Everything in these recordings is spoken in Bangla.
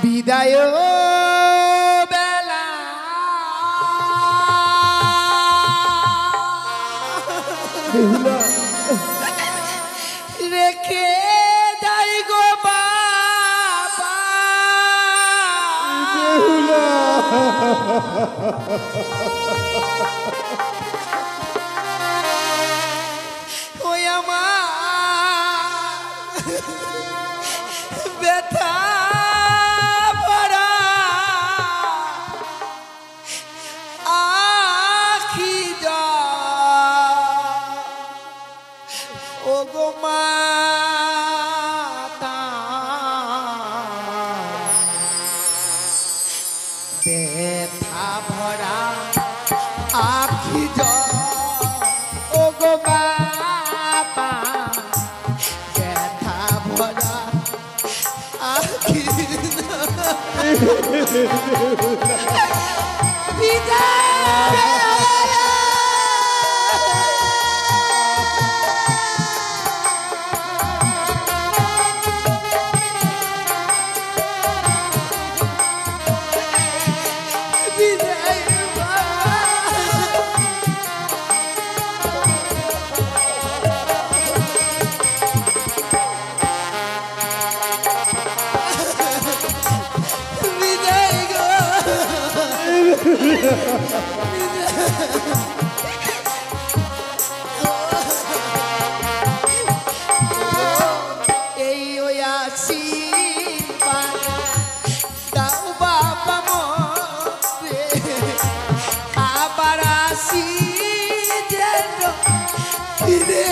বিদায় বেলা রেখে যাই গো বাবা ওই আমার ব্যথা ভরা আখি যা ও গো মাতা ব্যথা ভরা আখি যা ও গো বাবা ব্যথা ভরা আখি এই ওই আসি দাও বাবা মরে আবার আসি যেন ফিরে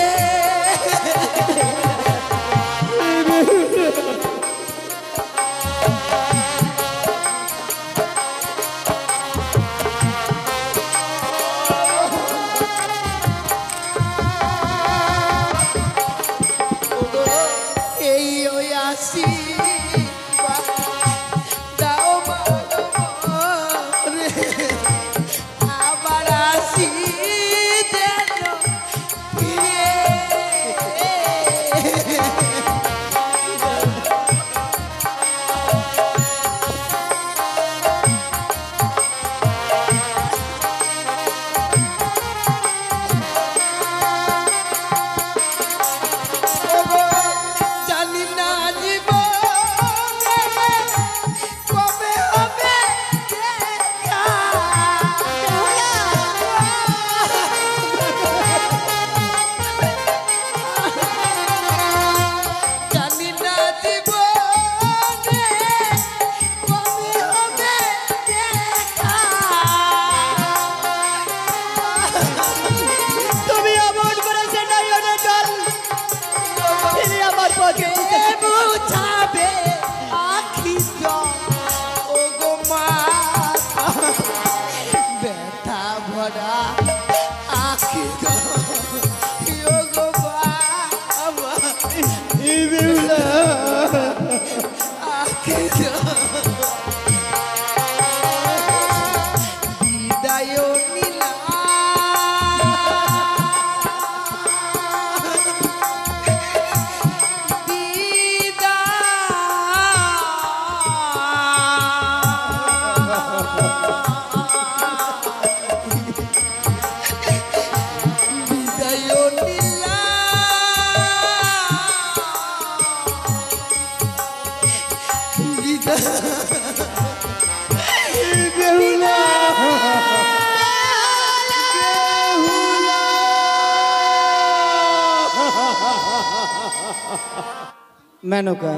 মেনকা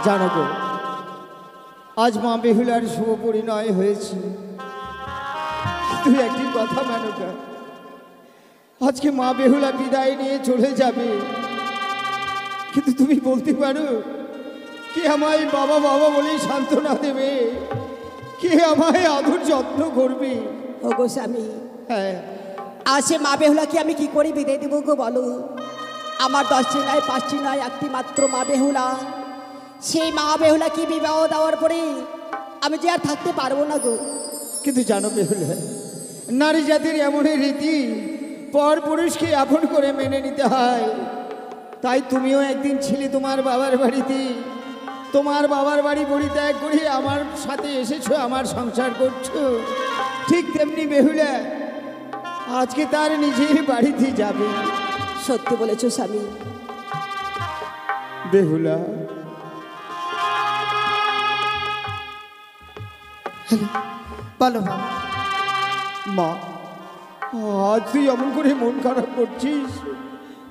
জানো গো, আজ মা বেহুলার শুভ পরিণয় হয়েছে। তুই একটি কথা মেনকা, আজকে মা বেহুলা বিদায় নিয়ে চলে যাবে, কিন্তু তুমি বলতে পারো কে আমায় বাবা বাবা বলেই সান্ত্বনা দেবে, কে আমায় আদর যত্ন করবে? ও গো স্বামী, হ্যাঁ, আসে মা বেহুলাকে আমি কি করে বিদায় দেবো গো বলো? আমার 10টি নয় 5টি নয়, একটি মাত্র মা বেহুলা। সেই মা বেহুলাকে বিবাহ দেওয়ার পরে আমি যে আর থাকতে পারবো না গো। কিন্তু জানো বেহুলা, নারী জাতির এমনই রীতি, পর পুরুষকে আপন করে মেনে নিতে হয়। তাই তুমিও একদিন ছিলে তোমার বাবার বাড়িতে, তোমার বাবার বাড়ি পরিত্যাগ করে আমার সাথে এসেছো, আমার সংসার করছো। ঠিক তেমনি বেহুলা আজকে তার নিজের বাড়িতে যাবে। সত্যি বলেছো স্বামী। বেহুলা, বলো বাবা। মা, আজ তুই এমন করে মন খারাপ করছিস?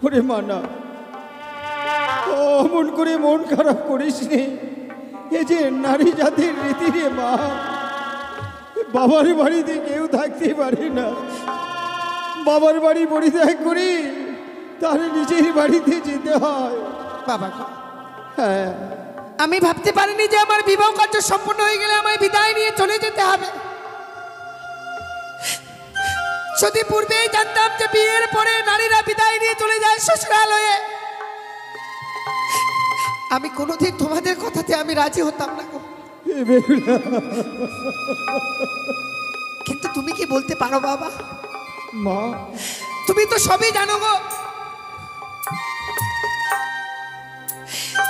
ওরে মা না, অমন করে মন খারাপ করিস নে। এ যে নারী জাতির রীতি রে মা। বাবার বাড়িতে কেউ থাকতে পারে না, বাবার বাড়ি পরিত্যাগ করি তার নিজের বাড়িতে যেতে হয়। বাবা গো, হ্যাঁ, আমি ভাবতে পারিনি যে আমার বিবাহ কার্য সম্পূর্ণ হয়ে গেলে আমায় বিদায় নিয়ে চলে যেতে হবে। যদি পূর্বেই জানতাম যে বিয়ের পরে নারীরা বিদায় নিয়ে চলে যায় শ্বশুরালয়ে, আমি কোনোদিন তোমাদের কথাতে আমি রাজি হতাম না গো। এ বেহুলা, কিন্তু তুমি কি বলতে পারো বাবা? মা, তুমি তো সবই জানো গো,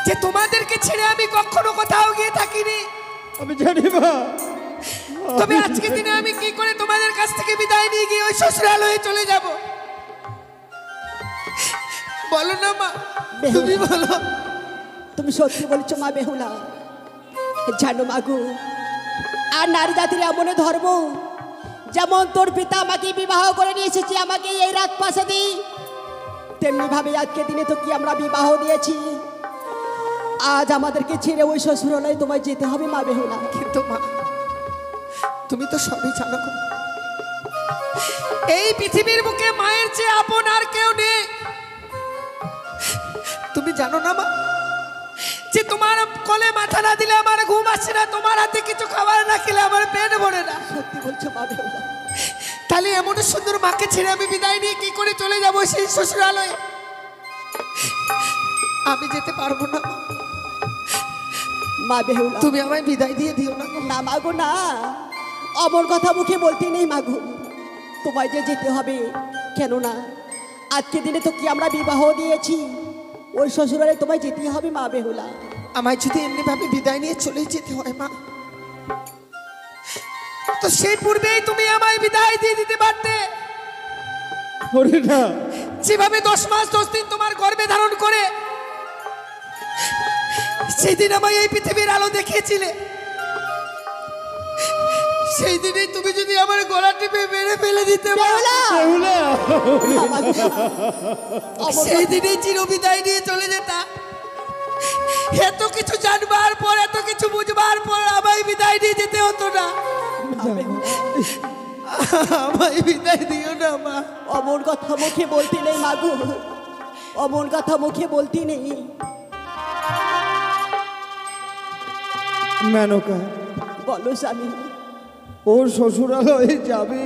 যে তোমাদেরকে ছেড়ে আমি কখনো কোথাও গিয়ে থাকিনি। আমি জানি মা। তবে আজকে দিনে আমি কি করে তোমাদের কাছ থেকে বিদায় নিয়ে গিয়ে ওই শ্বশুরালয়ে চলে যাব? বলো না মা, তুমি বলো। তুমি সত্যি বলছো মা বেহুলা। জানো মাগু, আর নারী জাতির এমন ধর্ম, যেমন তোর পিতা আমাকে বিবাহ করে নিয়ে এসেছে আমাকে এই রাত পাশে দিই, তেমনি ভাবে আজকে দিনে তো কি আমরা বিবাহ দিয়েছি, আজ আমাদেরকে ছেড়ে ওই শ্বশুরালয়ে তোমায় যেতে হবে মা বেহুলা। কিন্তু মা, তুমি তো সবই জানো গো, এই পৃথিবীর বুকে মায়ের চেয়ে আপন আর কেউ নেই। তুমি জানো না মা, যে তোমার কোলে মাথা না দিলে আমার ঘুম আসে না, তোমার হাতে কিছু খাবার না খেলে আমার পেট ভরে না। সত্যি বলছো মা বেহুলা। তাহলে এমন সুন্দর মাকে ছেড়ে আমি বিদায় নিয়ে কি করে চলে যাব সেই শ্বশুরালয়ে? আমি যেতে পারবো না মা। মা বেহুলা, তুমি আমায় বিদায় দিয়ে দিও না গো। না মাগো না, অমর কথা মুখে বলতে নেই মাগো, তোমায় যে যেতে হবে। কেন না, আজকে দিনে তো কি আমরা বিবাহ দিয়েছি, ওই শ্বশুরালয়ে তোমায় যেতেই হবে মা বেহুলা। আমায় যদি এমনি ভাবে বিদায় নিয়ে চলে যেতে হয় মা, তো সেই পূর্বেই তুমি আমায় বিদায় দিয়ে দিতে পারতে। ওরে না, যেভাবে 10 মাস 10 দিন তোমার গর্ভে ধারণ করে সেদিন আমায় এই পৃথিবীর আলো দেখিয়েছিলে, সেই দিনেই তুমি যদি আমার গলা টিপে মেরে ফেলে দিতে বেহুলা! বেহুলা, সেই দিনেই চিরবিদায় নিয়ে চলে যেতাম। এত কিছু জানবার পর, এত কিছু বুঝবার পর আমায় বিদায় দিয়ে যেতে হতো না। আমায় বিদায় দিও না মা। অমর কথা মুখে বলতে নেই মাগো, অমর কথা মুখে বলতে নেই। মেনকা, বলো স্বামী। ওর শ্বশুরালয়ে যাবে।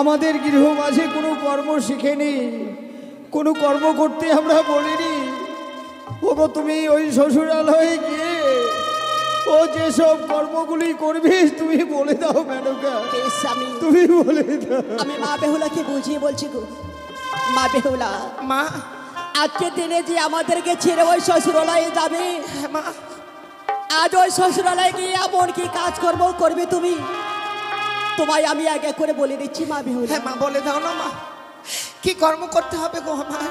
আমাদের গৃহ মাঝে কোনো কর্ম শিখেনি, কোনো কর্ম করতে আমরা বলিনি। ওগো, তুমি ওই শ্বশুরালয়ে গিয়ে ও যেসব কর্মগুলি করবে তুমি বলে দাও মেনকা, বেশ স্বামী, তুমি বলে দাও। আমি মা বেহুলাকে বুঝিয়ে বলছি গো। মা বেহুলা, মা, আজকে দিনে যে আমাদেরকে ছেড়ে ওই শ্বশুরালয়ে যাবে, হ্যাঁ মা, আজ ওই শ্বশুরালয়ে গিয়ে এমন কি কাজকর্ম করবে তুমি, তোমায় আমি আগে করে বলে দিচ্ছি মা বেহুলা। হ্যাঁ মা, বলে দাও না মা, কি কর্ম করতে হবে গো আমার?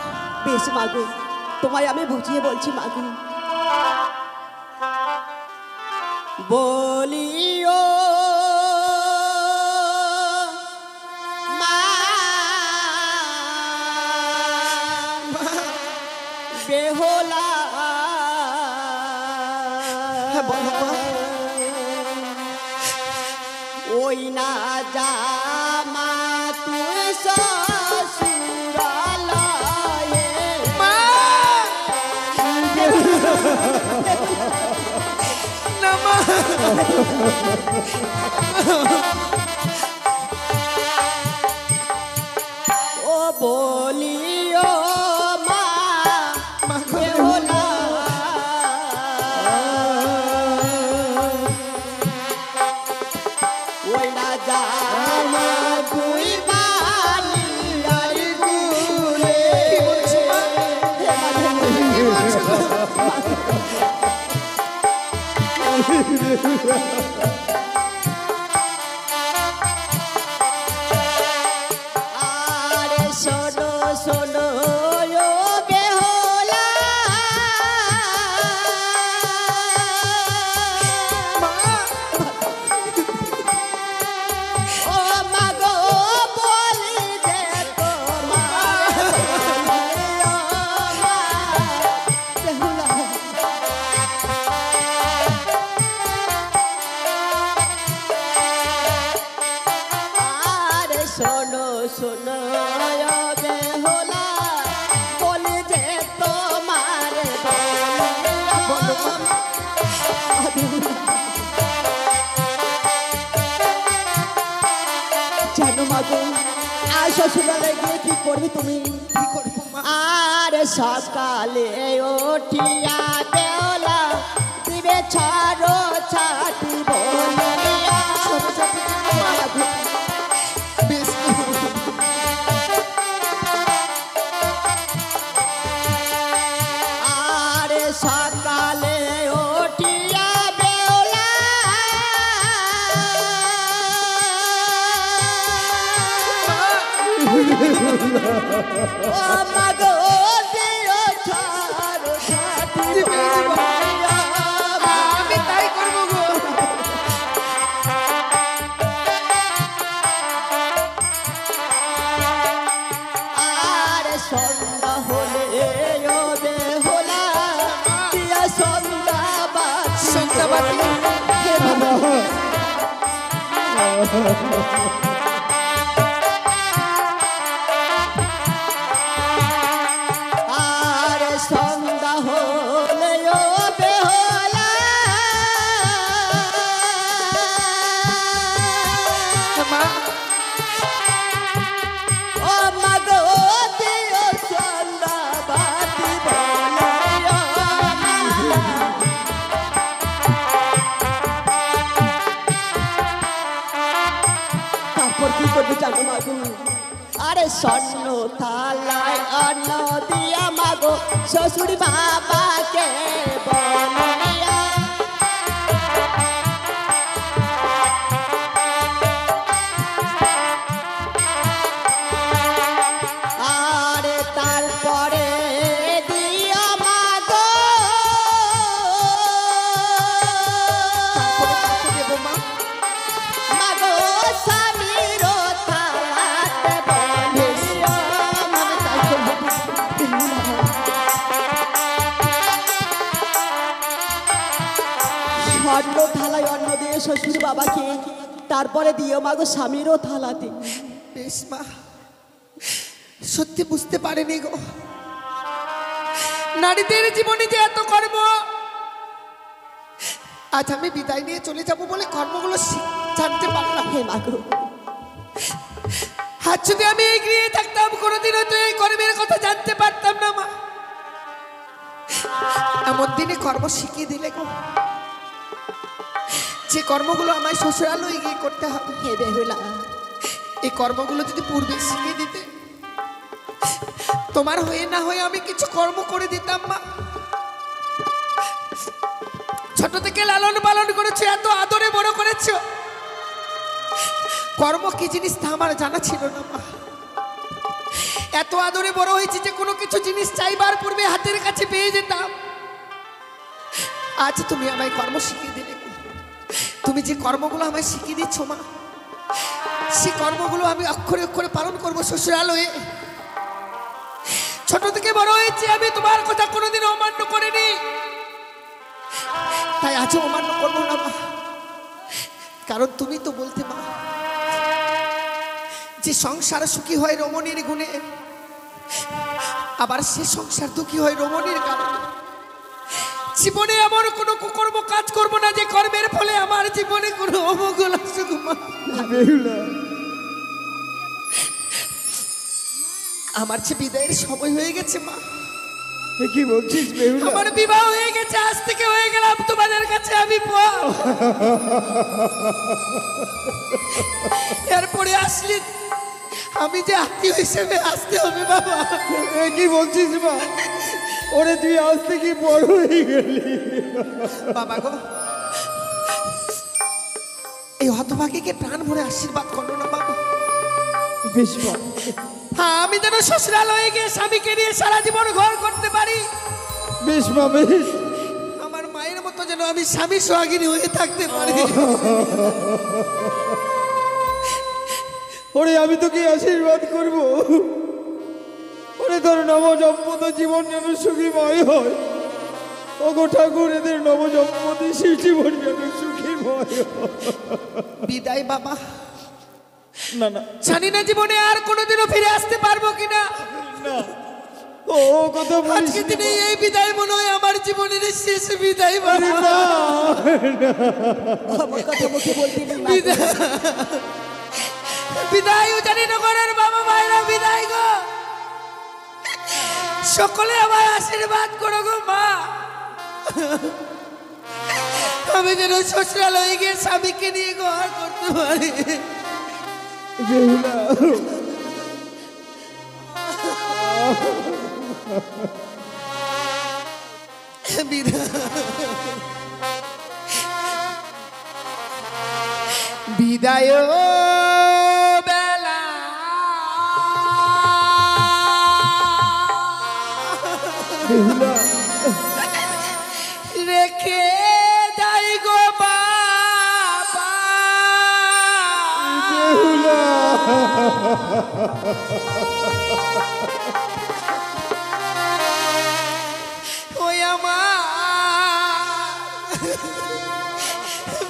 বেশ মাগো, তোমায় আমি বুঝিয়ে বলছি মাগো। বলিও মা বেহুলা, হ্যাঁ বলো মা। ওই না জামা তুই শ্বশুরালয়ে। মা, না মা, ও বলিও মা বেহুলা, ওই না জামা তুই বানিয়া আরে শোনো শোনো ও বেহুলা, ও মা গো বলি দে তোমার বেহুলা। আরে শোনো শোনো ও বেহুলা, বলি যে তোমার জানো মাগো আর শ্বশুরালে গিয়ে কি করবি তুমি? কি করবো মা? আর সকালে উঠিয়া বেলা দিবে ছাড়ো ছাটি বলিয়া মাগো। বেশ আর সকালে উঠিয়া বেলা ও মাগো দিও ছাড়ো ছাটি বলিয়া আমি তাই করবো গো। আর সন্ধ্যা হলে ও বেহুলা দিয়া সন্ধ্যা বাতি সন্ধ্যা বাতি। হে বাবা। আর সন্ধ্যা হলে ও বেহুলা মা ও মাগো দিও সন্ধ্যা বাতি বলিয়া তারপর কি করবি জানো মাগো? আরে স্বর্ণ থালায় অন্ন দিয়া মাগো শ্বশুর বাবাকে বলিয়া আরে তারপরে দিয়া মাগো তারপরে কাকে দেবো মা? মাগো স্বামীর থালাতে বলিয়া আমি তাই করবো। স্বর্ণ থালায় অন্ন দিয়ে শ্বশুর বাবাকে, তারপরে দিও মাগো স্বামীরও থালাতে। বেশ মা, সত্যি বুঝতে পারিনি গো, নারীদের জীবনে যে এত কর্ম। আজ আমি বিদায় নিয়ে চলে যাব বলে কর্মগুলো জানতে পারলাম। হে মাগো আজ যদি আমি এগিয়ে থাকতাম কোনোদিনও তো এই কর্মের কথা জানতে পারতাম না মা। এমন দিনে কর্ম শিখিয়ে দিলে গো, যে কর্মগুলো আমায় শ্বশুরালয় এগিয়ে করতে হবে। হে বেহুলা, এই কর্মগুলো যদি পূর্বে শিখিয়ে দিতে, তোমার হয়ে না হয়ে আমি কিছু কর্ম করে দিতাম মা। ছোট থেকে লালন পালন করেছো, এত আদরে বড় করেছো, কর্ম কি জিনিস তা আমার জানা ছিল না মা। এত আদরে বড় হয়েছি যে কোনো কিছু জিনিস চাইবার পূর্বে হাতের কাছে পেয়ে যেতাম। আজ তুমি আমায় কর্ম শিখিয়ে দিলে। তুমি যে কর্মগুলো আমায় শিখিয়ে দিচ্ছ মা, সেই কর্মগুলো আমি অক্ষরে অক্ষরে পালন করবো শ্বশুরালয়ে। ছোট থেকে বড় হয়েছি আমি, তোমার কথা কোনোদিন অমান্য করিনি, তাই আজও অমান্য করবো না মা। কারণ তুমি তো বলতে মা, যে সংসার সুখী হয় রমণীর গুণে, আবার সে সংসার দুঃখী হয় রমণীর কারণে। জীবনে এমন কোনো কুকর্ম কাজ করবো না যে কর্মের ফলে আমার জীবনে কোনো অমঙ্গল আসুক মা। আমার যে বিদায়ের সময় হয়ে গেছে মা। কি বলছিস বেহুলা? আমার বিবাহ হয়ে গেছে, আজ থেকে হয়ে গেলাম তোমাদের কাছে আমি এরপরে আসলে আমি যে আত্মীয় হিসেবে আসতে হবে বাবা। কি বলছিস মা? ওরে তুই আজ থেকে বড় হয়ে গেলি। বাবা গো, এই হতভাগীকে প্রাণ ভরে আশীর্বাদ করো না বাবা। বেশ মা, হ্যাঁ, আমি যেন শ্বশুরালয়ে গিয়ে স্বামীকে নিয়ে সারা জীবন ঘর করতে পারি। বেশ মা, বেশ। আমার মায়ের মতো যেন আমি স্বামী সোহাগিনী হয়ে থাকতে পারি। ওরে আমি তোকে আশীর্বাদ করব, ওরে তোর নবজম্মত জীবন যেন সুখীময় হয়। ওগো ঠাকুর, এদের নবজম্মতি সেই জীবন যেন সুখীময় হয়। বিদায় বাবা। না না জানি না জীবনে আর কোনোদিনও ফিরে আসতে পারবো কিনা। না, ও কথা বলিস আজকে দিনে এই বিদায় মনে হয় আমার জীবনের শেষ বিদায় বাবা। আমার কথা মুখে বলতে নেই মা। বিদায় জানি নগরের বাবা মায়েরা বিদায় গো। সকলে আমার আশীর্বাদ করো গো মা। আমি যেন শ্বশুরালয়ে গিয়ে স্বামীকে নিয়ে ঘর করতে পারি। বেহুলা, বিদায় বেলা বেহুলা, রেখে যাই গো বাবা। বেহুলা, ওই আমার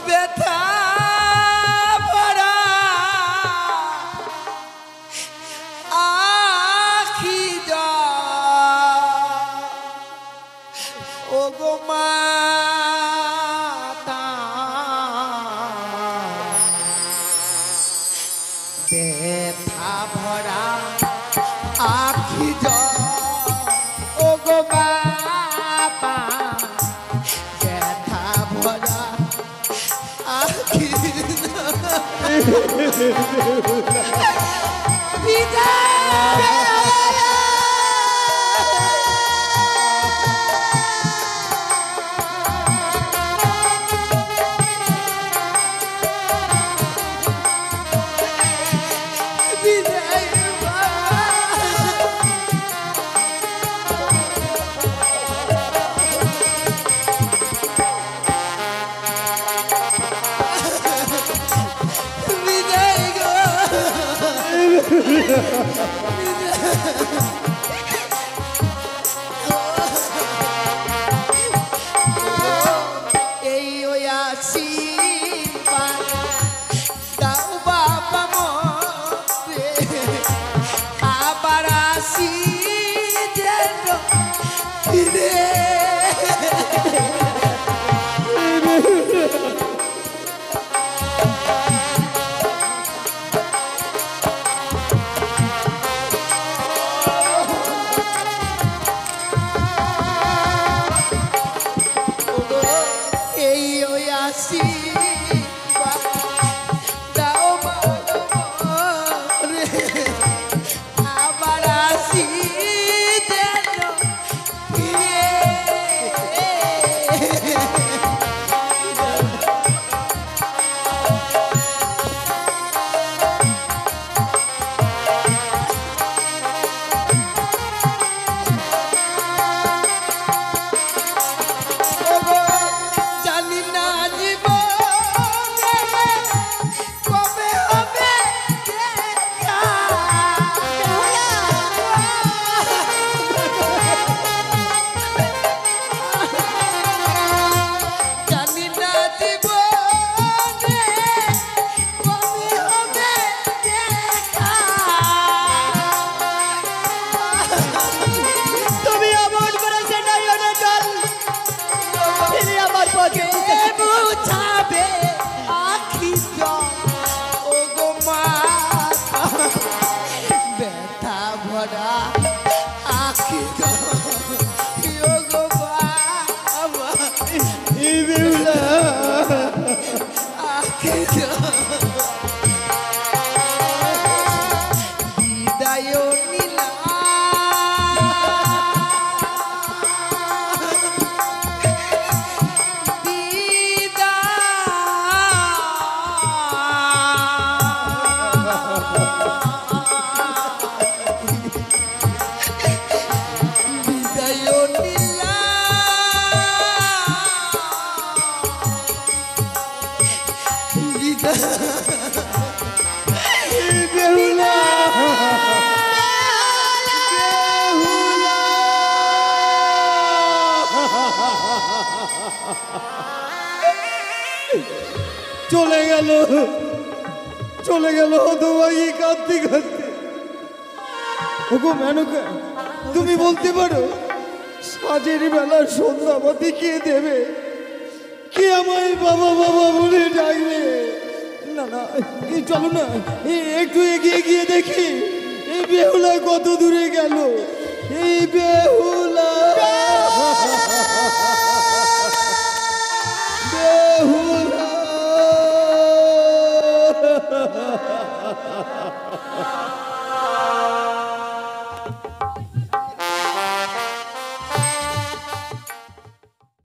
ব্যথা ভরা আখি জল, ও গো মাতা ব্যথা ভরা আখি জল, ও গো বাবা ব্যথা ভরা আখি বিদায় বাবা। বিদায় গো। এই ওই আশীর্বাদ দাও বাবা মোরে, আবার আসি যেন ফিরে। এই ওই আশীর্বাদ দাও বাবা মোরে, আবার আসি যেন ফিরে। ওগো, জানি না জীবনে কবে হবে দেখা। জানি না জীবনে কবে হবে দেখা। তুমি অমন করে সেটাই না চল, ফিরে আমার পথে। কে বুঝাবে আখি জল, ও গো মাতা ব্যথা ভরা আখি জল, ও গো বাবা এই বেহুলা, আখি জল। বিদায় নিলাম বিদায় চলে গেল, চলে গেল হতভাগী কাঁদতে কাঁদতে। ওগো মেনকা, তুমি বলতে পারো সাজের বেলার সন্ধ্যাবাতি কে দেবে? কে আমায় বাবা বাবা বলে ডাকবে? না না, এই চলো না, একটু এগিয়ে গিয়ে দেখি এই বেহুলা কত দূরে গেল। এই